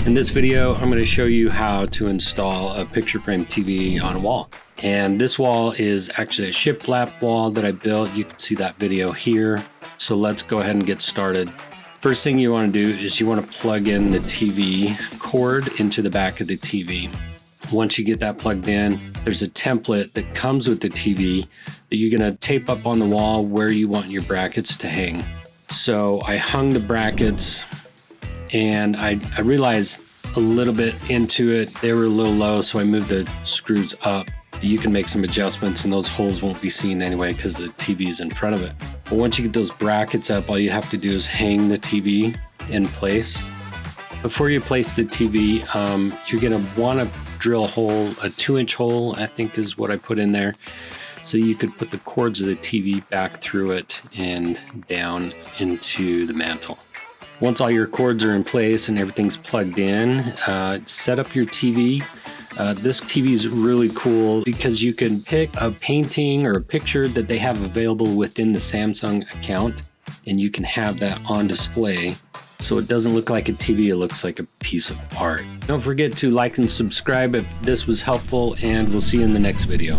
In this video, I'm going to show you how to install a picture frame TV on a wall. And this wall is actually a shiplap wall that I built. You can see that video here. So let's go ahead and get started. First thing you want to do is you want to plug in the TV cord into the back of the TV. Once you get that plugged in, there's a template that comes with the TV that you're going to tape up on the wall where you want your brackets to hang. So I hung the brackets and I realized a little bit into it, they were a little low, so I moved the screws up. You can make some adjustments and those holes won't be seen anyway because the TV is in front of it. But once you get those brackets up, all you have to do is hang the TV in place. Before you place the TV, you're gonna wanna drill a hole, a 2-inch hole, I think is what I put in there. So you could put the cords of the TV back through it and down into the mantle. Once all your cords are in place and everything's plugged in, set up your TV. This TV is really cool because you can pick a painting or a picture that they have available within the Samsung account, and you can have that on display. So it doesn't look like a TV, it looks like a piece of art. Don't forget to like and subscribe if this was helpful, and we'll see you in the next video.